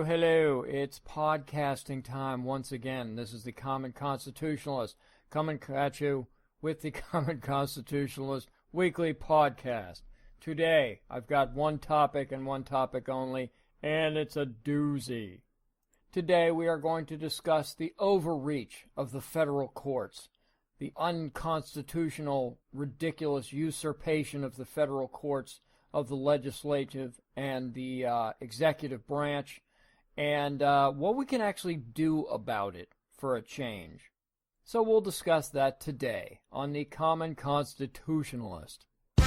Hello. It's podcasting time once again. This is the Common Constitutionalist coming at you with the Common Constitutionalist weekly podcast. Today, I've got one topic and one topic only, and it's a doozy. Today, we are going to discuss the overreach of the federal courts, the unconstitutional, ridiculous usurpation of the federal courts of the legislative and the executive branch, and what we can actually do about it for a change. So we'll discuss that today on the Common Constitutionalist. You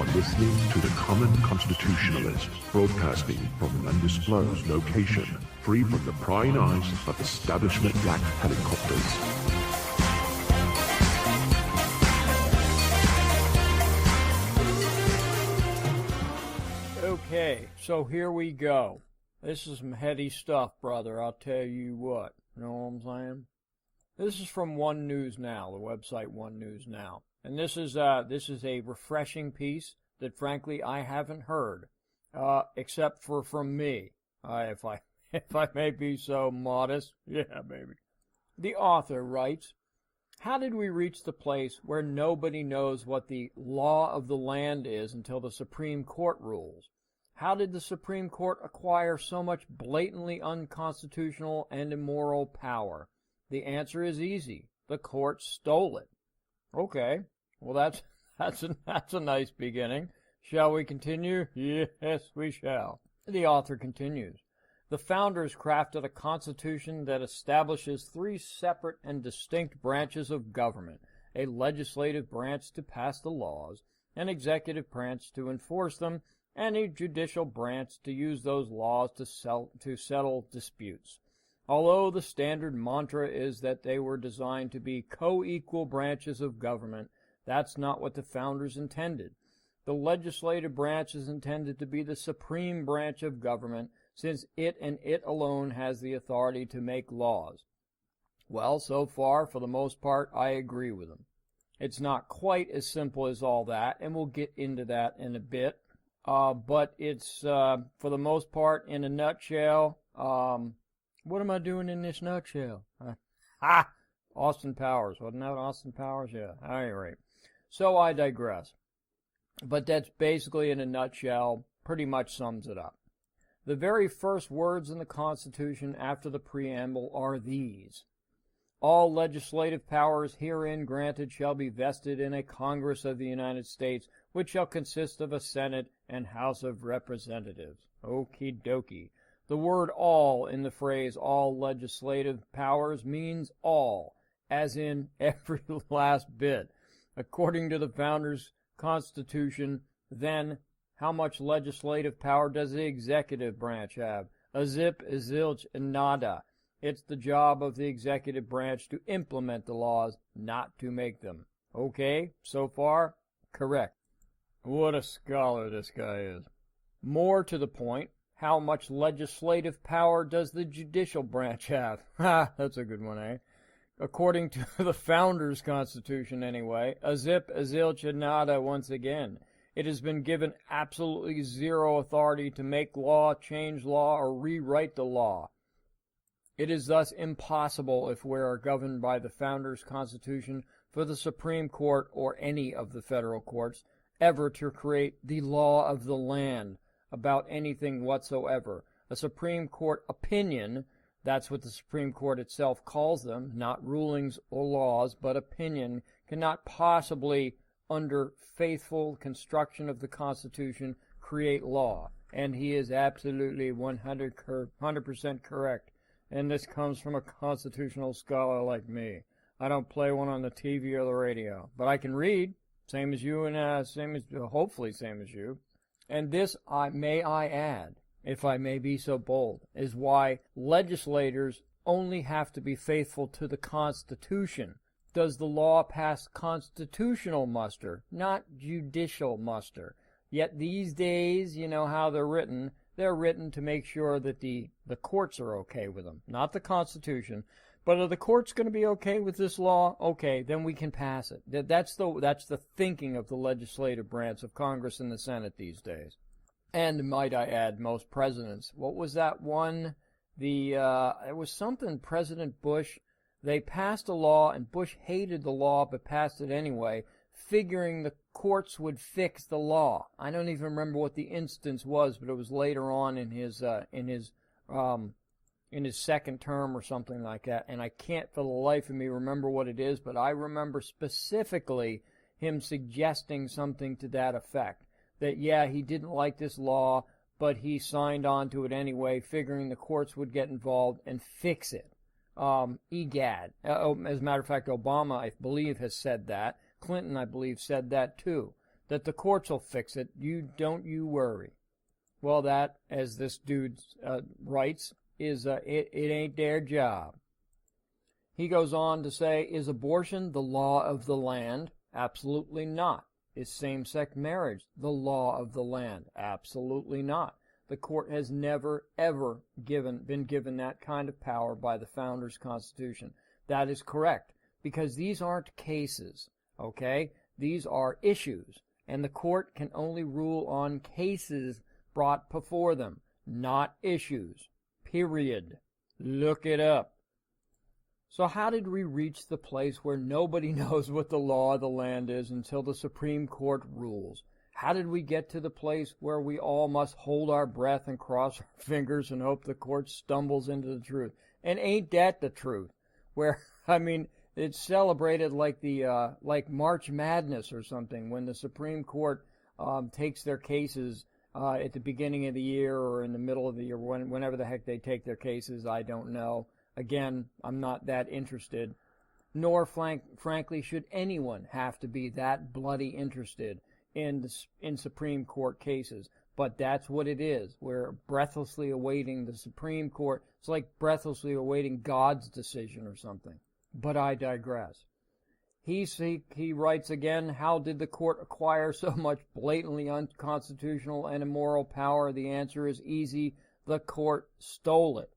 are listening to the Common Constitutionalist, broadcasting from an undisclosed location, free from the prying eyes of establishment black helicopters. Okay, so here we go. This is some heady stuff, brother, I'll tell you what. You know what I'm saying? This is from One News Now, the website One News Now. And this is a refreshing piece that, frankly, I haven't heard, except for from me, if I may be so modest. Yeah, baby. The author writes, "How did we reach the place where nobody knows what the law of the land is until the Supreme Court rules? How did the Supreme Court acquire so much blatantly unconstitutional and immoral power? The answer is easy. The court stole it." Okay, well that's a nice beginning. Shall we continue? Yes, we shall. The author continues. "The founders crafted a constitution that establishes three separate and distinct branches of government, a legislative branch to pass the laws, an executive branch to enforce them, and a judicial branch to use those laws to settle disputes. Although the standard mantra is that they were designed to be co-equal branches of government, that's not what the founders intended. The legislative branch is intended to be the supreme branch of government, since it and it alone has the authority to make laws." Well, so far, for the most part, I agree with them. It's not quite as simple as all that, and we'll get into that in a bit. But it's, for the most part, in a nutshell, what am I doing in this nutshell? Austin Powers. Wasn't that Austin Powers? Yeah, at any rate. So I digress. But that's basically, in a nutshell, pretty much sums it up. The very first words in the Constitution after the preamble are these: "All legislative powers herein granted shall be vested in a Congress of the United States, which shall consist of a Senate and House of Representatives." Okie dokie. The word all in the phrase all legislative powers means all, as in every last bit. According to the founders' Constitution, then, how much legislative power does the executive branch have? A zip, a zilch, and nada. It's the job of the executive branch to implement the laws, not to make them. Okay, so far, correct. What a scholar this guy is. More to the point, how much legislative power does the judicial branch have? Ha, that's a good one, eh? According to the founders' Constitution, anyway, a zip, a zilch, and nada once again. It has been given absolutely zero authority to make law, change law, or rewrite the law. It is thus impossible, if we are governed by the founders' Constitution, for the Supreme Court or any of the federal courts ever to create the law of the land about anything whatsoever. A Supreme Court opinion, that's what the Supreme Court itself calls them, not rulings or laws, but opinion, cannot possibly, under faithful construction of the Constitution, create law. And he is absolutely 100% correct. And this comes from a constitutional scholar like me. I don't play one on the TV or the radio, but I can read, same as you, and hopefully same as you. And this, may I add, if I may be so bold, is why legislators only have to be faithful to the Constitution. Does the law pass constitutional muster, not judicial muster? Yet these days, you know how they're written to make sure that the courts are okay with them, not the Constitution, But are the courts going to be okay with this law? Okay, then we can pass it. That's the thinking of the legislative branch of Congress and the Senate these days. And might I add, most presidents. What was that one? It was something President Bush, they passed a law, and Bush hated the law but passed it anyway, figuring the courts would fix the law. I don't even remember what the instance was, but it was later on in his second term or something like that, and I can't for the life of me remember what it is, but I remember specifically him suggesting something to that effect, that yeah, he didn't like this law, but he signed on to it anyway, figuring the courts would get involved and fix it. Egad. As a matter of fact, Obama, I believe, has said that. Clinton, I believe, said that too, that the courts will fix it. You worry. Well, that, as this dude writes, is it ain't their job. He goes on to say, is abortion the law of the land? Absolutely not. Is same-sex marriage the law of the land? Absolutely not. The court has never, ever been given that kind of power by the Founders' Constitution. That is correct, because these aren't cases, okay? These are issues, and the court can only rule on cases brought before them, not issues. Period. Look it up. So how did we reach the place where nobody knows what the law of the land is until the Supreme Court rules? How did we get to the place where we all must hold our breath and cross our fingers and hope the court stumbles into the truth? And ain't that the truth? Where, I mean, it's celebrated like like March Madness or something, when the Supreme Court takes their cases at the beginning of the year or in the middle of the year, whenever the heck they take their cases, I don't know. Again, I'm not that interested, nor frankly should anyone have to be that bloody interested in Supreme Court cases. But that's what it is. We're breathlessly awaiting the Supreme Court. It's like breathlessly awaiting God's decision or something. But I digress. He writes again, how did the court acquire so much blatantly unconstitutional and immoral power? The answer is easy. The court stole it.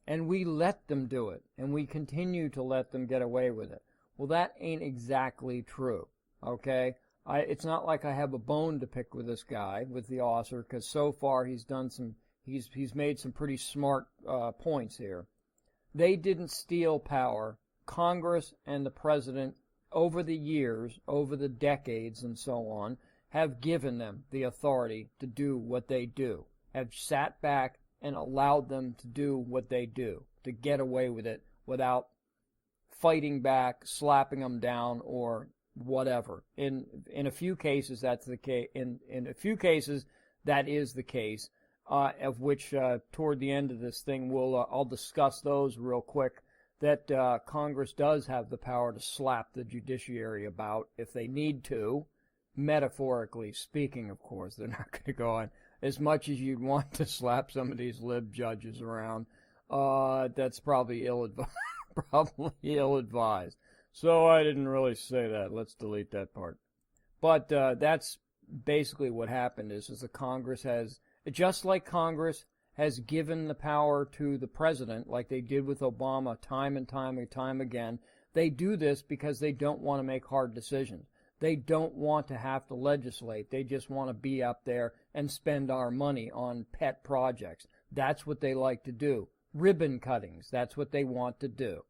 And we let them do it, and we continue to let them get away with it. Well, that ain't exactly true, okay? It's not like I have a bone to pick with this guy, with the author, because so far he's made some pretty smart points here. They didn't steal power. Congress and the president, over the years, over the decades and so on, have given them the authority to do what they do, have sat back and allowed them to do what they do, to get away with it without fighting back, slapping them down, or whatever. In a few cases, that's the case. In a few cases, that is the case. Of which, toward the end of this thing, I'll discuss those real quick. That Congress does have the power to slap the judiciary about if they need to, metaphorically speaking. Of course, they're not going to go on. As much as you'd want to slap some of these lib judges around, that's probably ill-advised. So I didn't really say that. Let's delete that part. But that's basically what happened is the Congress has, just like Congress has given the power to the president, like they did with Obama time and time again, they do this because they don't want to make hard decisions. They don't want to have to legislate. They just want to be up there and spend our money on pet projects. That's what they like to do. Ribbon cuttings, that's what they want to do.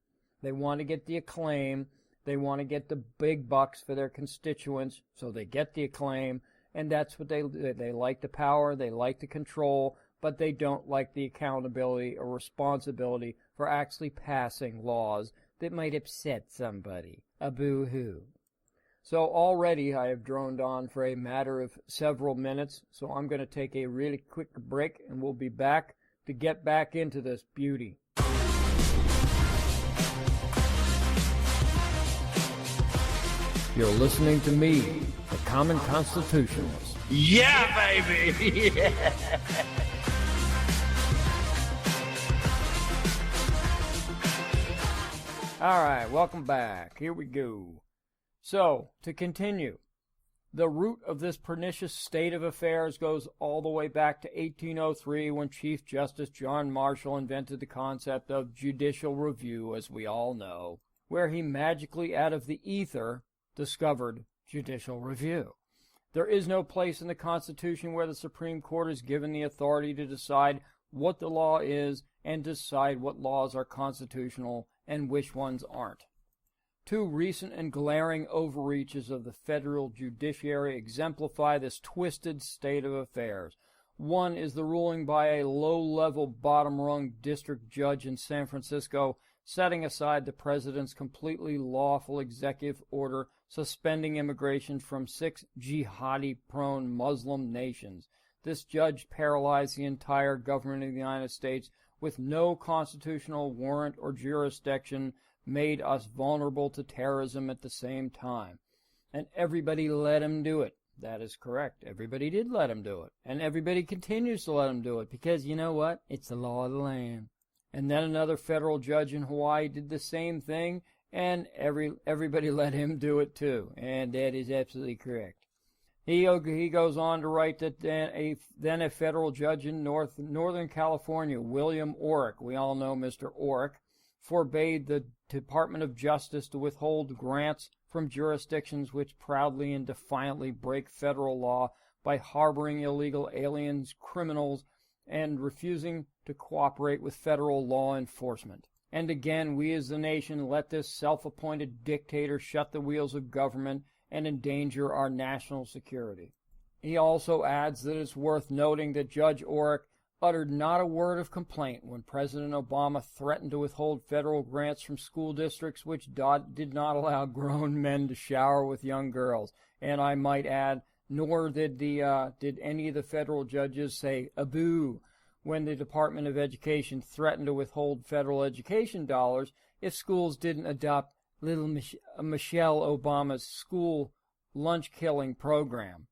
They want to get the acclaim. They want to get the big bucks for their constituents, so they get the acclaim, and that's what they like the power, they like the control, but they don't like the accountability or responsibility for actually passing laws that might upset somebody. A boo-hoo. So already I have droned on for a matter of several minutes, so I'm going to take a really quick break, and we'll be back to get back into this beauty. You're listening to me, the Common Constitutionalist. Yeah, baby! Yeah. All right, welcome back. Here we go. So, to continue, The root of this pernicious state of affairs goes all the way back to 1803 when Chief Justice John Marshall invented the concept of judicial review, as we all know, where he magically out of the ether discovered judicial review. There is no place in the Constitution where the Supreme Court is given the authority to decide what the law is and decide what laws are constitutional and which ones aren't. Two recent and glaring overreaches of the federal judiciary exemplify this twisted state of affairs. One is the ruling by a low-level, bottom-rung district judge in San Francisco setting aside the president's completely lawful executive order suspending immigration from 6 jihadi-prone Muslim nations. This judge paralyzed the entire government of the United States with no constitutional warrant or jurisdiction, made us vulnerable to terrorism at the same time. And everybody let him do it. That is correct. Everybody did let him do it. And everybody continues to let him do it because, you know what? It's the law of the land. And then another federal judge in Hawaii did the same thing, and everybody let him do it too. And that is absolutely correct. He goes on to write that then a federal judge in Northern California, William Orrick, we all know Mr. Orrick, forbade the Department of Justice to withhold grants from jurisdictions which proudly and defiantly break federal law by harboring illegal aliens, criminals, and refusing to cooperate with federal law enforcement. And again, we as the nation let this self-appointed dictator shut the wheels of government and endanger our national security. He also adds that it's worth noting that Judge Orrick uttered not a word of complaint when President Obama threatened to withhold federal grants from school districts which did not allow grown men to shower with young girls. And I might add, nor did any of the federal judges say "aboo" when the Department of Education threatened to withhold federal education dollars if schools didn't adopt little Michelle Obama's school lunch-killing program.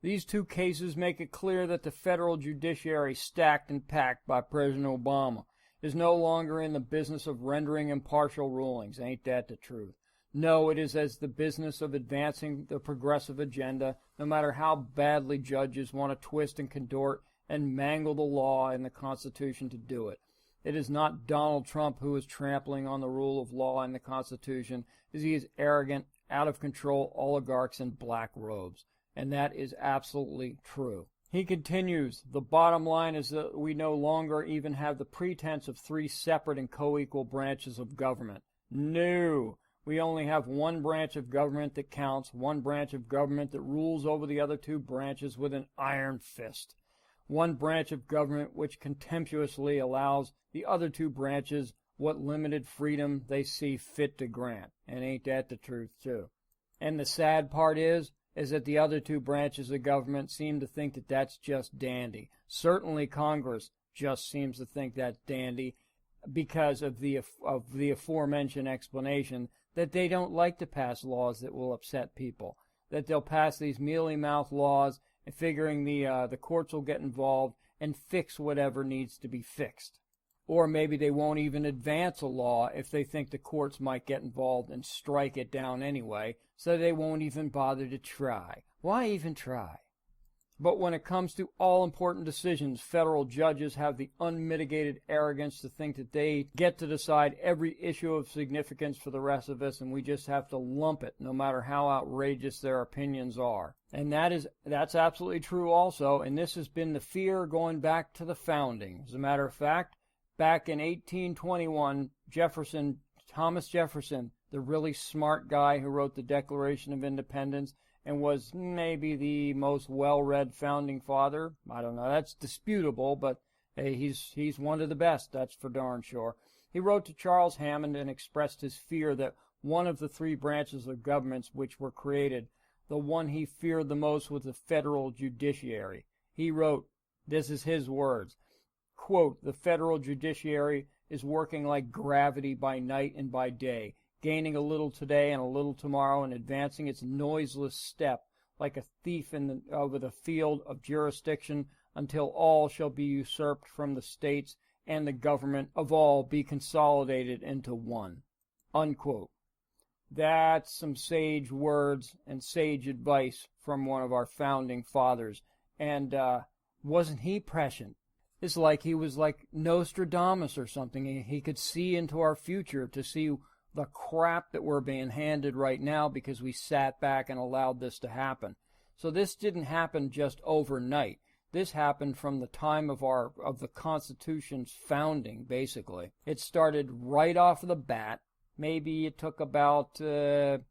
These two cases make it clear that the federal judiciary, stacked and packed by President Obama, is no longer in the business of rendering impartial rulings. Ain't that the truth? No, it is as the business of advancing the progressive agenda, no matter how badly judges want to twist and contort and mangle the law and the Constitution to do it. It is not Donald Trump who is trampling on the rule of law and the Constitution, as he is arrogant, out-of-control oligarchs in black robes. And that is absolutely true. He continues, the bottom line is that we no longer even have the pretense of 3 separate and co-equal branches of government. No, we only have one branch of government that counts, one branch of government that rules over the other 2 branches with an iron fist. One branch of government which contemptuously allows the other 2 branches what limited freedom they see fit to grant. And ain't that the truth, too? And the sad part is that the other 2 branches of government seem to think that that's just dandy. Certainly Congress just seems to think that's dandy because of the aforementioned explanation that they don't like to pass laws that will upset people, that they'll pass these mealy-mouthed laws and figuring the courts will get involved and fix whatever needs to be fixed. Or maybe they won't even advance a law if they think the courts might get involved and strike it down anyway, so they won't even bother to try. Why even try? But when it comes to all-important decisions, federal judges have the unmitigated arrogance to think that they get to decide every issue of significance for the rest of us, and we just have to lump it, no matter how outrageous their opinions are. And that's absolutely true also, and this has been the fear going back to the founding. As a matter of fact, back in 1821, Thomas Jefferson, the really smart guy who wrote the Declaration of Independence and was maybe the most well-read founding father. I don't know, that's disputable, but hey, he's one of the best, that's for darn sure. He wrote to Charles Hammond and expressed his fear that one of the 3 branches of governments which were created, the one he feared the most was the federal judiciary. He wrote, this is his words, quote, "The federal judiciary is working like gravity by night and by day, gaining a little today and a little tomorrow and advancing its noiseless step like a thief over the field of jurisdiction until all shall be usurped from the states and the government of all be consolidated into one." Unquote. That's some sage words and sage advice from one of our founding fathers. And wasn't he prescient? It's like he was like Nostradamus or something. He could see into our future to see the crap that we're being handed right now because we sat back and allowed this to happen. So this didn't happen just overnight. This happened from the time of the Constitution's founding, basically. It started right off the bat. Maybe it took about 10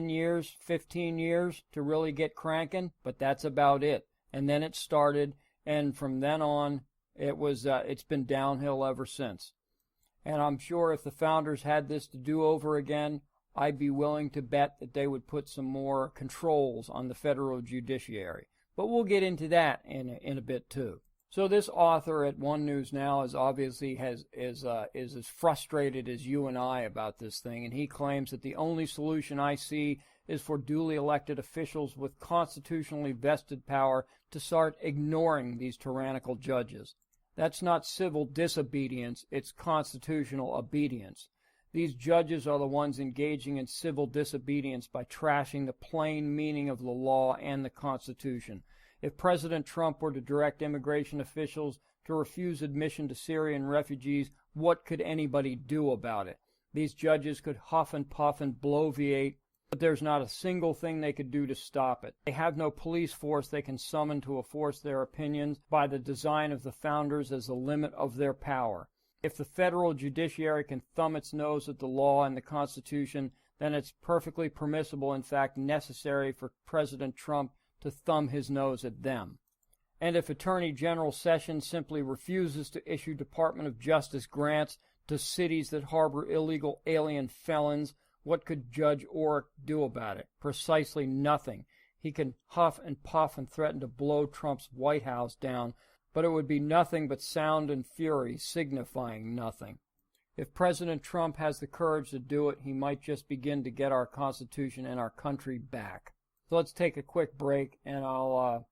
years, 15 years to really get cranking, but that's about it. And then it started, and from then on, it's been downhill ever since. And I'm sure if the founders had this to do over again, I'd be willing to bet that they would put some more controls on the federal judiciary. But we'll get into that in a bit too. So this author at One News Now is obviously is as frustrated as you and I about this thing, and he claims that the only solution I see is for duly elected officials with constitutionally vested power to start ignoring these tyrannical judges. That's not civil disobedience, it's constitutional obedience. These judges are the ones engaging in civil disobedience by trashing the plain meaning of the law and the Constitution. If President Trump were to direct immigration officials to refuse admission to Syrian refugees, what could anybody do about it? These judges could huff and puff and bloviate, but there's not a single thing they could do to stop it. They have no police force they can summon to enforce their opinions by the design of the founders as the limit of their power. If the federal judiciary can thumb its nose at the law and the Constitution, then it's perfectly permissible, in fact necessary, for President Trump to thumb his nose at them. And if Attorney General Sessions simply refuses to issue Department of Justice grants to cities that harbor illegal alien felons, what could Judge Orrick do about it? Precisely nothing. He can huff and puff and threaten to blow Trump's White House down, but it would be nothing but sound and fury, signifying nothing. If President Trump has the courage to do it, he might just begin to get our Constitution and our country back. So let's take a quick break, and I'll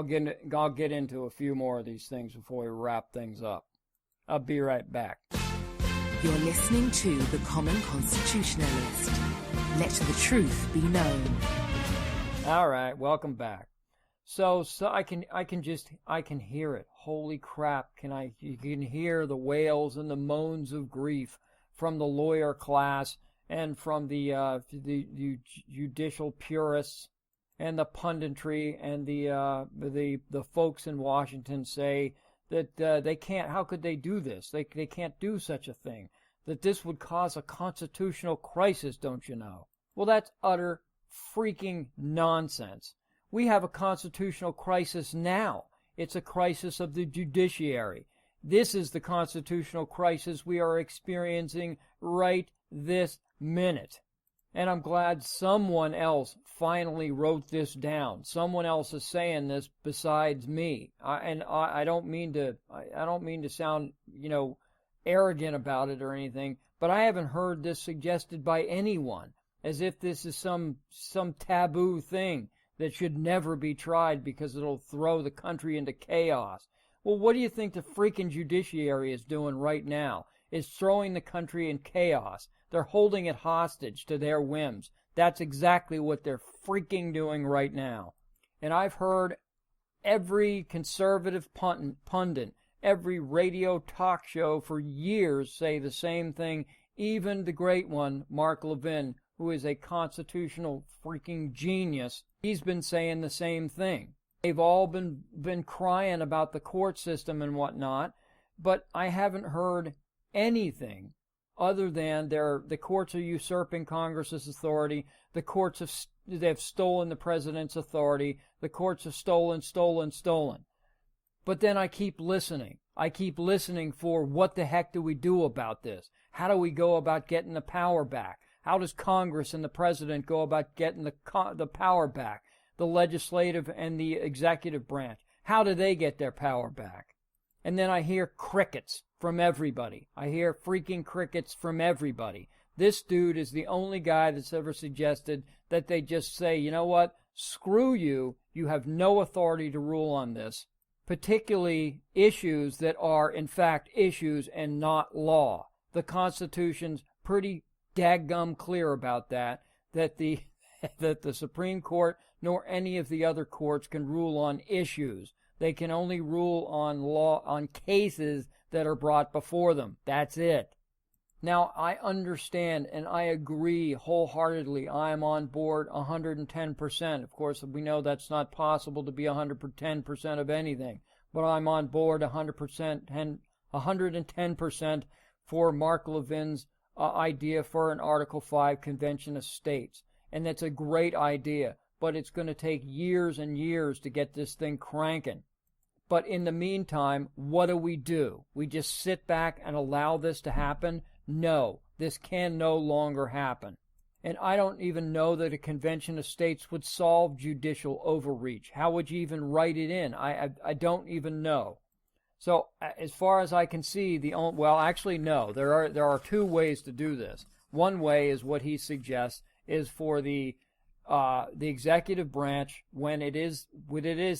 get into a few more of these things before we wrap things up. I'll be right back. You're listening to The Common Constitutionalist. Let the truth be known. All right, welcome back. So I can hear it. Holy crap! You can hear the wails and the moans of grief from the lawyer class and from the judicial purists and the punditry and the folks in Washington say that they can't. How could they do this? They can't do such a thing. That this would cause a constitutional crisis, don't you know? Well, that's utter freaking nonsense. We have a constitutional crisis now. It's a crisis of the judiciary. This is the constitutional crisis we are experiencing right this minute. And I'm glad someone else finally wrote this down. Someone else is saying this besides me. I don't mean to sound, arrogant about it or anything, but I haven't heard this suggested by anyone, as if this is some taboo thing that should never be tried because it'll throw the country into chaos. Well, what do you think the freaking judiciary is doing right now? Is throwing the country in chaos. They're holding it hostage to their whims. That's exactly what they're freaking doing right now. And I've heard every conservative pundit, every radio talk show for years say the same thing, even the great one, Mark Levin, who is a constitutional freaking genius. He's been saying the same thing. They've all been crying about the court system and whatnot, but I haven't heard anything other than the courts are usurping Congress's authority, the courts they've stolen the president's authority, the courts have stolen. But then I keep listening. I keep listening for what the heck do we do about this? How do we go about getting the power back? How does Congress and the president go about getting the power back? The legislative and the executive branch. How do they get their power back? And then I hear crickets from everybody. I hear freaking crickets from everybody. This dude is the only guy that's ever suggested that they just say, you know what, screw you, you have no authority to rule on this, particularly issues that are, in fact, issues and not law. The Constitution's pretty dadgum clear about that the that the Supreme Court nor any of the other courts can rule on issues. They can only rule on cases that are brought before them. That's it. Now, I understand and I agree wholeheartedly. I am on board 110%. Of course, we know that's not possible to be 110% of anything, but I'm on board 100% and 110% for Mark Levin's idea for an Article 5 Convention of States. And that's a great idea, but it's going to take years and years to get this thing cranking. But in the meantime, what do? We just sit back and allow this to happen? No, this can no longer happen. And I don't even know that a convention of states would solve judicial overreach. How would you even write it in? I don't even know. So as far as I can see, actually no. There are two ways to do this. One way is what he suggests is for the executive branch, when it is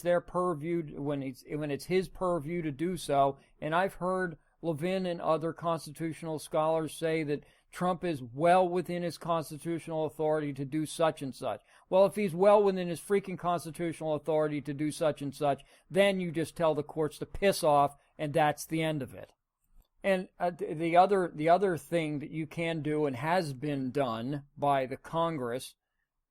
their purview, when it's his purview to do so. And I've heard Levin and other constitutional scholars say that Trump is well within his constitutional authority to do such and such. Well, if he's well within his freaking constitutional authority to do such and such, then you just tell the courts to piss off, and that's the end of it. And the other thing that you can do and has been done by the Congress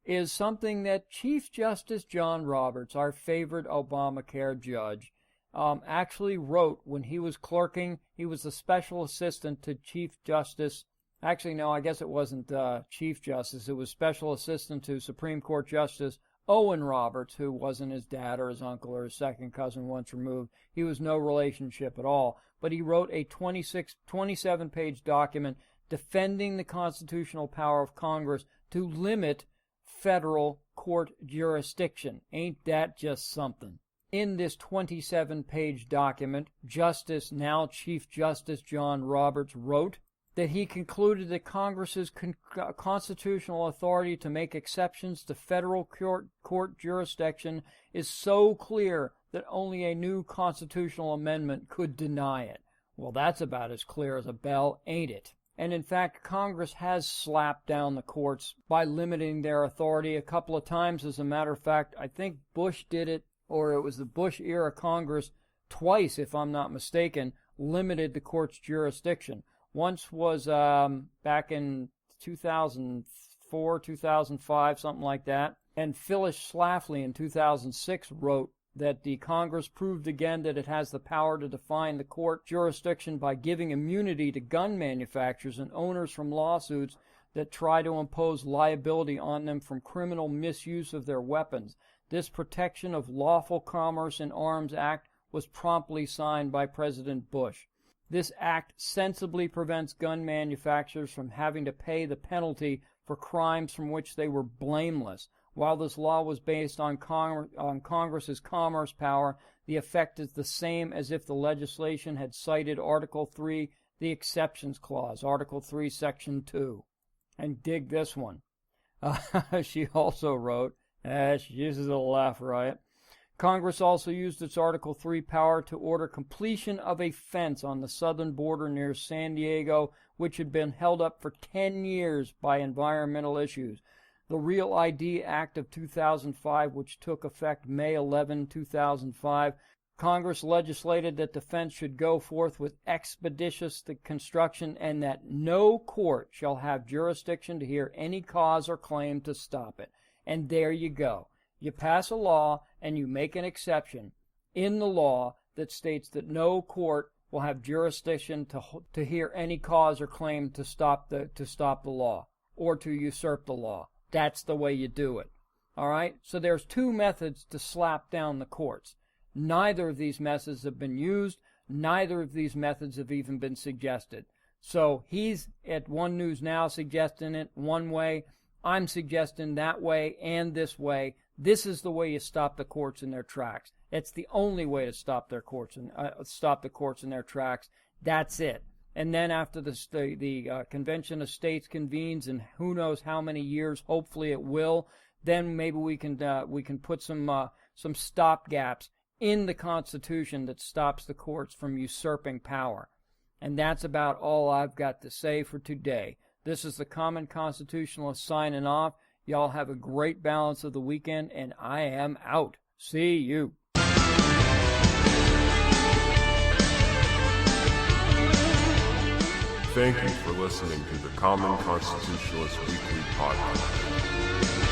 is something that Chief Justice John Roberts, our favorite Obamacare judge, actually wrote when he was clerking. He was the special assistant to Chief Justice. Actually, no, I guess it wasn't Chief Justice. It was special assistant to Supreme Court Justice Owen Roberts, who wasn't his dad or his uncle or his second cousin once removed. He was no relationship at all. But he wrote a 27-page document defending the constitutional power of Congress to limit federal court jurisdiction. Ain't that just something? In this 27-page document, now Chief Justice John Roberts wrote that he concluded that Congress's constitutional authority to make exceptions to federal court jurisdiction is so clear that only a new constitutional amendment could deny it. Well, that's about as clear as a bell, ain't it? And in fact, Congress has slapped down the courts by limiting their authority a couple of times. As a matter of fact, I think Bush did it, or it was the Bush-era Congress, twice, if I'm not mistaken, limited the court's jurisdiction. Once was back in 2004, 2005, something like that. And Phyllis Schlafly in 2006 wrote that the Congress proved again that it has the power to define the court jurisdiction by giving immunity to gun manufacturers and owners from lawsuits that try to impose liability on them from criminal misuse of their weapons. This Protection of Lawful Commerce in Arms Act was promptly signed by President Bush. This act sensibly prevents gun manufacturers from having to pay the penalty for crimes from which they were blameless. While this law was based on Congress's commerce power, the effect is the same as if the legislation had cited Article 3, the Exceptions Clause, Article 3, Section 2. And dig this one. She also wrote, she uses a laugh, right? Congress also used its Article 3 power to order completion of a fence on the southern border near San Diego, which had been held up for 10 years by environmental issues. The Real ID Act of 2005, which took effect May 11, 2005, Congress legislated that the fence should go forth with expeditious construction and that no court shall have jurisdiction to hear any cause or claim to stop it. And there you go. You pass a law and you make an exception in the law that states that no court will have jurisdiction to hear any cause or claim to stop the law or to usurp the law. That's the way you do it. All right? So there's two methods to slap down the courts. Neither of these methods have been used. Neither of these methods have even been suggested. So he's at One News Now suggesting it one way. I'm suggesting that way and this way. This is the way you stop the courts in their tracks. It's the only way to stop the courts in their tracks. That's it. And then after the Convention of States convenes in who knows how many years, hopefully it will, then maybe we can put some stopgaps in the Constitution that stops the courts from usurping power. And that's about all I've got to say for today. This is the Common Constitutionalist signing off. Y'all have a great balance of the weekend, and I am out. See you. Thank you for listening to the Common Constitutionalist Weekly Podcast.